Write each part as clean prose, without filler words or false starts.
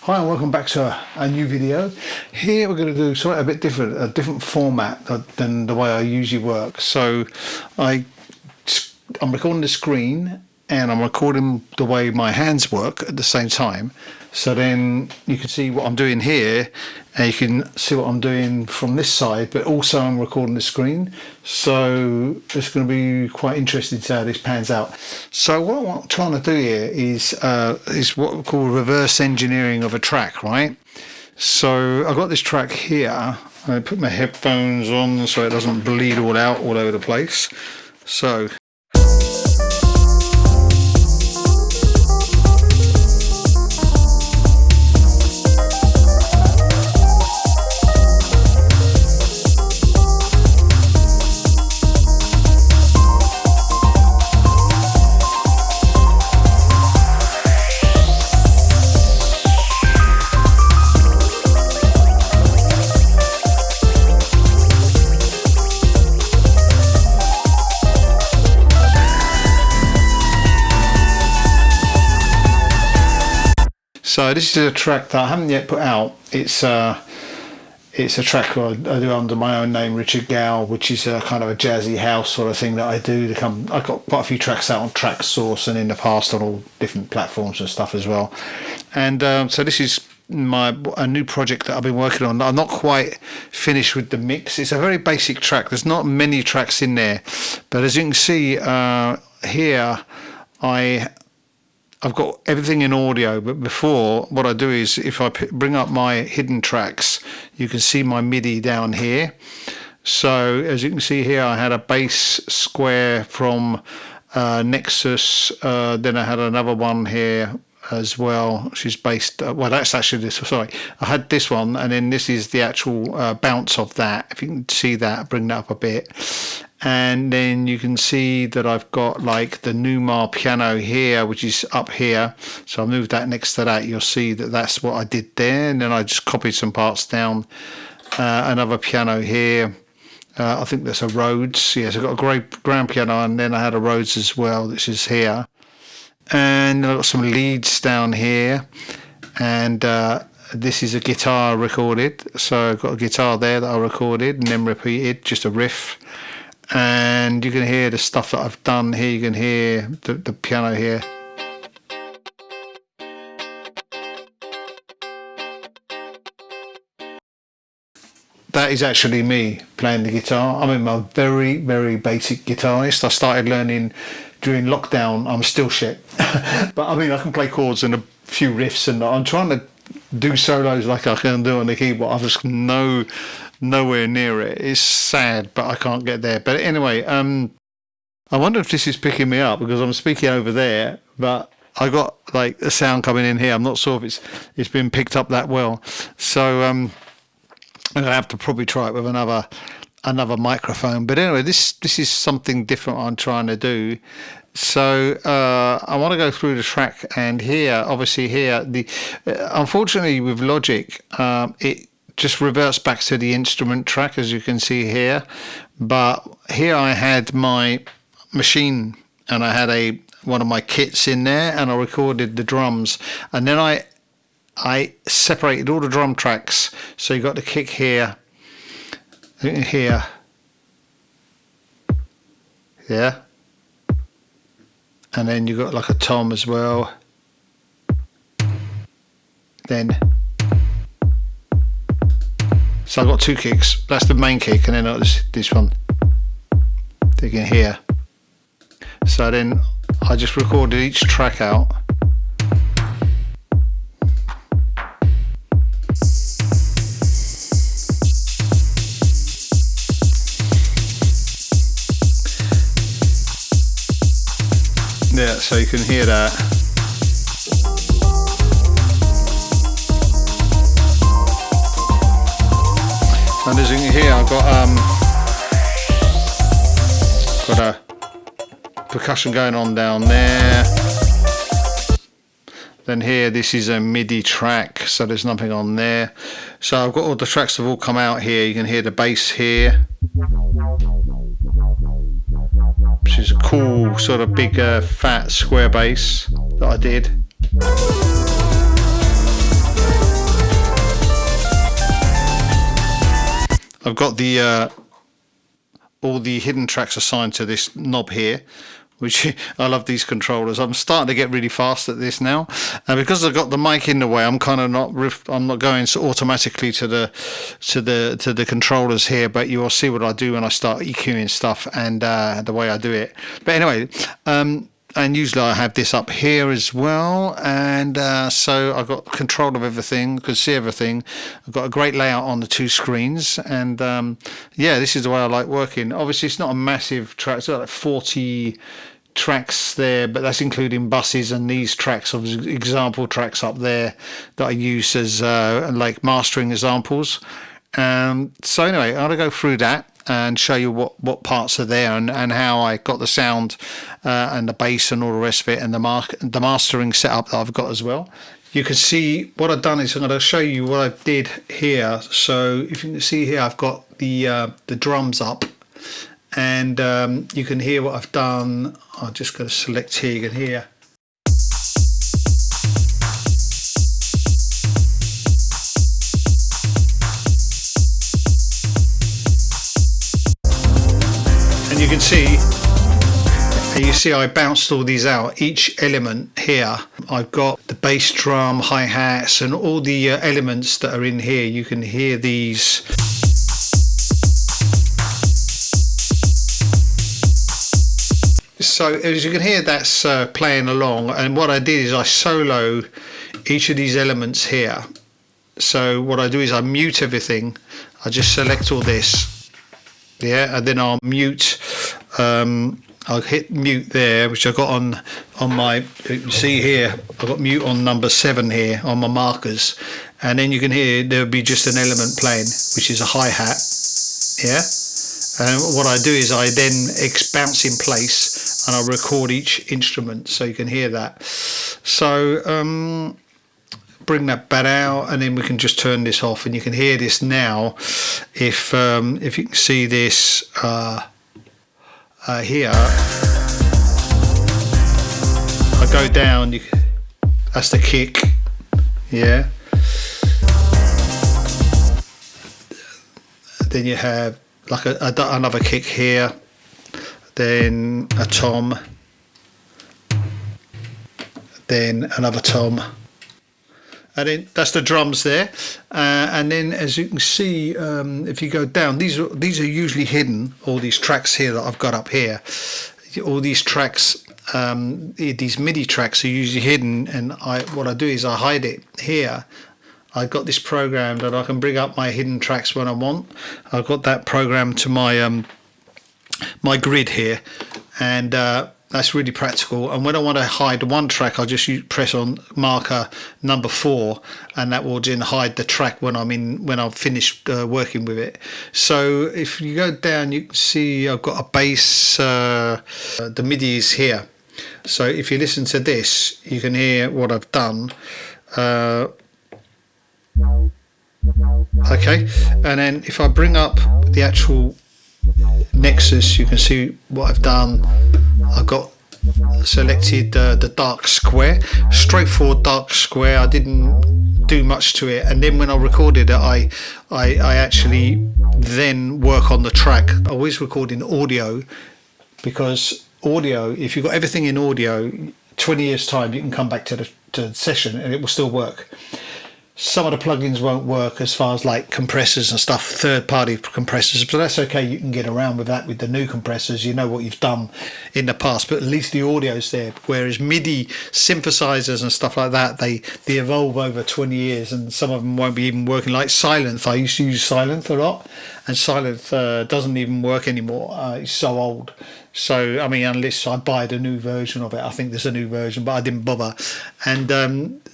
Hi and welcome back to a new video. Here we're going to do something a bit different, a different format than the way I usually work. So I'm recording the screen and I'm recording the way my hands work at the same time. So then you can see what I'm doing here and you can see what I'm doing from this side, but also I'm recording the screen. So it's going to be quite interesting to see how this pans out. So what I'm trying to do here is what we call reverse engineering of a track, right? So I've got this track here. I put my headphones on so it doesn't bleed all out all over the place. So this is a track that I haven't yet put out. It's a track I do under my own name, Richard Gow, which is a kind of a jazzy house sort of thing that I do. I've got quite a few tracks out on Track Source and in the past on all different platforms and stuff as well. And so this is a new project that I've been working on. I'm not quite finished with the mix. It's a very basic track. There's not many tracks in there, but as you can see here, I've got everything in audio, but before, what I do is if I bring up my hidden tracks, you can see my MIDI down here. So as you can see here, I had a bass square from Nexus, then I had another one here as well, which is based, well that's actually this, sorry, I had this one, and then this is the actual bounce of that. If you can see that, bring that up a bit. And then you can see that I've got like the Numa piano here, which is up here. So I moved that next to that. You'll see that that's what I did there. And then I just copied some parts down. Another piano here. I think that's a Rhodes. Yes, I've got a great grand piano, and then I had a Rhodes as well, which is here. And I've got some leads down here. And this is a guitar recorded. So I've got a guitar there that I recorded and then repeated, just a riff. And you can hear the stuff that I've done here. You can hear the piano here. That is actually me playing the guitar. I'm a very, very basic guitarist. I started learning during lockdown. I'm still shit. But I mean, I can play chords and a few riffs, and I'm trying to do solos like I can do on the keyboard. I've just nowhere near it. It's sad, but I can't get there. But anyway, I wonder if this is picking me up because I'm speaking over there, but I got like a sound coming in here. I'm not sure if it's been picked up that well. So I'm gonna have to probably try it with another microphone. But anyway, this is something different I'm trying to do. So I want to go through the track, and here, obviously here, unfortunately with Logic, it just reverts back to the instrument track, as you can see here. But here I had my machine and I had one of my kits in there, and I recorded the drums, and then I separated all the drum tracks. So you got the kick here, yeah, and then you got like a tom as well. Then so I've got two kicks. That's the main kick, and then I got this one. You can hear. So then I just recorded each track out. Yeah, so you can hear that. And as you can hear, I've got a percussion going on down there. Then here, this is a MIDI track, so there's nothing on there. So I've got all the tracks have all come out here. You can hear the bass here, which is a cool sort of big fat square bass that I did. I've got the all the hidden tracks assigned to this knob here, which I love these controllers. I'm starting to get really fast at this now, and because I've got the mic in the way, I'm kind of I'm not going so automatically to the controllers here. But you will see what I do when I start EQing stuff and the way I do it. But anyway, and usually I have this up here as well, and so I've got control of everything, can see everything. I've got a great layout on the two screens, and yeah, this is the way I like working. Obviously it's not a massive track, it's got like 40 tracks there, but that's including buses and these tracks of example tracks up there that I use as like mastering examples. So anyway, I'm gonna go through that and show you what parts are there, and how I got the sound and the bass and all the rest of it, and the mastering setup that I've got as well. You can see what I've done is I'm going to show you what I did here. So if you can see here, I've got the drums up, and you can hear what I've done. I'm just going to select here, you can hear. And you can see, I bounced all these out. Each element here, I've got the bass drum, hi-hats, and all the elements that are in here. You can hear these. So as you can hear, that's playing along. And what I did is I solo each of these elements here. So what I do is I mute everything. I just select all this. Yeah, and then I'll mute. I'll hit mute there, which I got on my. You can see here, I've got mute on number 7 here on my markers, and then you can hear there'll be just an element playing, which is a hi-hat. Yeah, and what I do is I then bounce in place, and I record each instrument so you can hear that. So bring that back out, and then we can just turn this off, and you can hear this now. If you can see this here, I go down, that's the kick, yeah. Then you have like another kick here, then a tom, then another tom. And then that's the drums there, and then as you can see, if you go down, these are usually hidden. All these tracks here that I've got up here, all these tracks, these MIDI tracks are usually hidden. And what I do is I hide it here. I've got this program that I can bring up my hidden tracks when I want. I've got that program to my my grid here, and that's really practical. And when I want to hide one track, I just press on marker number 4, and that will then hide the track when I've finished working with it. So if you go down, you can see I've got a bass. The MIDI is here. So if you listen to this, you can hear what I've done. Okay, and then if I bring up the actual Nexus, you can see what I've done. I've got selected the dark square, straightforward dark square. I didn't do much to it, and then when I recorded it, I actually then work on the track. I always record in audio, because audio, if you've got everything in audio, 20 years time you can come back to the session and it will still work. Some of the plugins won't work as far as like compressors and stuff, third-party compressors, but that's okay. You can get around with that with the new compressors. You know what you've done in the past, but at least the audio's there. Whereas MIDI synthesizers and stuff like that, they evolve over 20 years, and some of them won't be even working. Like Sylenth, I used to use Sylenth a lot, and Sylenth doesn't even work anymore. It's so old. So, I mean, unless I buy the new version of it, I think there's a new version, but I didn't bother. And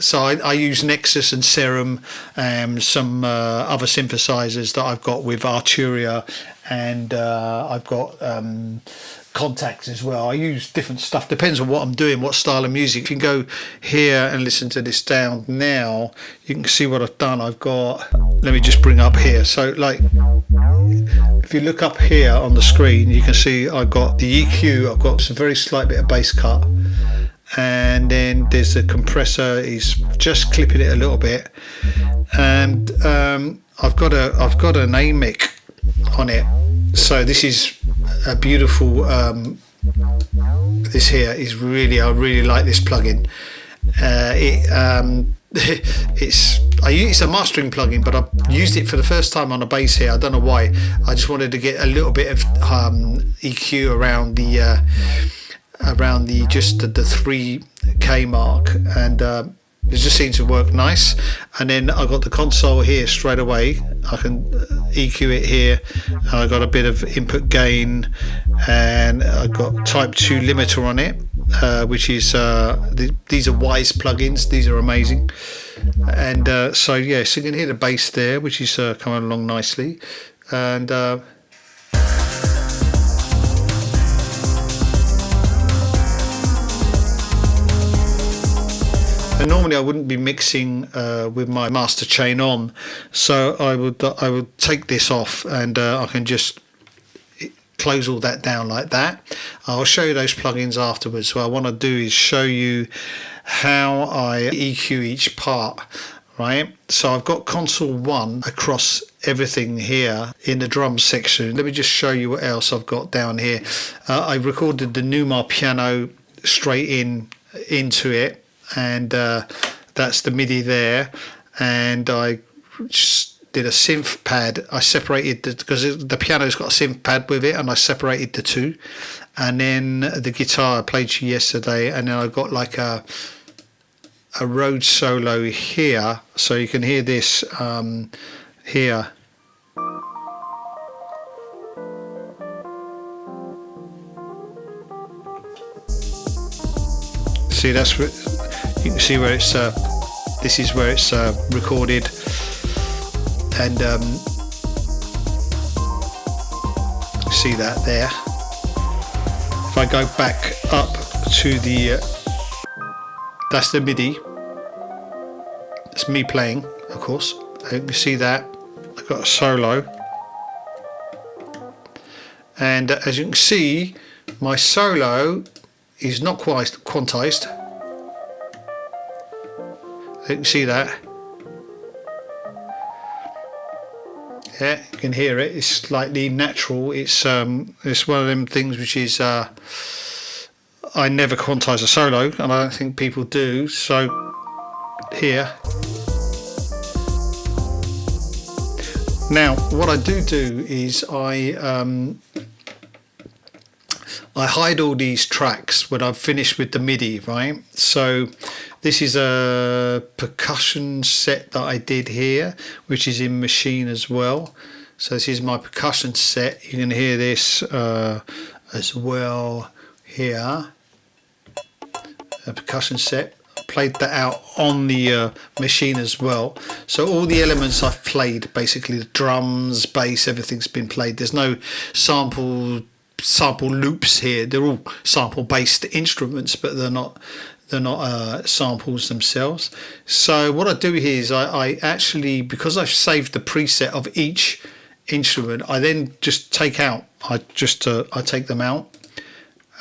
so I use Nexus and Serum and some other synthesizers that I've got with Arturia, and I've got Contacts as well. I use different stuff, depends on what I'm doing, what style of music. If you can go here and listen to this down now, you can see what I've done. I've got, let me just bring up here. So like, if you look up here on the screen, you can see I've got the EQ, I've got a very slight bit of bass cut, and then there's a compressor, he's just clipping it a little bit, and I've got an AMIC on it. So this is a beautiful, this here is really, I really like this plugin. It's a mastering plugin, but I used it for the first time on a bass here. I don't know why. I just wanted to get a little bit of EQ around the just the 3K mark, and it just seems to work nice. And then I got the console here straight away. I can EQ it here, and I got a bit of input gain, and I got type 2 limiter on it, which is these are Wise plugins. These are amazing. And so yeah, so you can hear the bass there, which is coming along nicely. And normally I wouldn't be mixing with my master chain on, so I would take this off, and I can just close all that down like that. I'll show you those plugins afterwards. What I want to do is show you how I EQ each part, right? So I've got console 1 across everything here in the drum section. Let me just show you what else I've got down here. I recorded the Numa piano straight into it, and that's the MIDI there, and I just did a synth pad. I separated because the piano's got a synth pad with it, and I separated the two. And then the guitar I played to you yesterday, and then I got like a Rhodes solo here, so you can hear this here. See, that's what you can see where it's. This is where it's recorded, and see that there. If I go back up to the, that's the MIDI. It's me playing, of course. You can see that I've got a solo, and as you can see, my solo is not quite quantized. You can see that. Yeah, you can hear it. It's slightly natural. It's one of them things which is I never quantize a solo, and I don't think people do. So here. Now, what I do is I hide all these tracks when I've finished with the MIDI, right? So this is a percussion set that I did here, which is in Machine as well. So this is my percussion set. You can hear this as well here. A percussion set. I played that out on the Machine as well. So all the elements I've played, basically the drums, bass, everything's been played. There's no sample loops here. They're all sample based instruments, but they're not samples themselves. So what I do here is I actually, because I've saved the preset of each instrument, I then just take out, I take them out,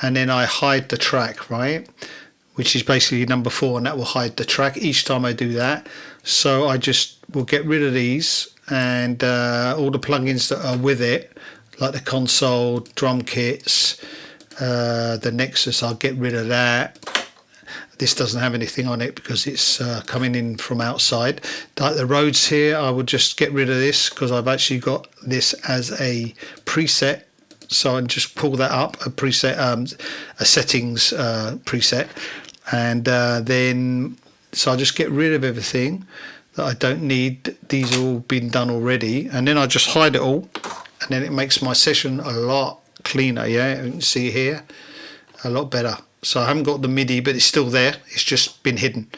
and then I hide the track, right, which is basically number 4, and that will hide the track each time I do that. So I just will get rid of these, and all the plugins that are with it, like the console, drum kits, the Nexus, I'll get rid of that. This doesn't have anything on it because it's coming in from outside. Like the Rhodes here, I would just get rid of this because I've actually got this as a preset. So I can just pull that up, a preset, a settings preset, and then so I just get rid of everything that I don't need. These are all been done already, and then I just hide it all, and then it makes my session a lot cleaner. Yeah, you can see here, a lot better. So I haven't got the MIDI, but it's still there. It's just been hidden.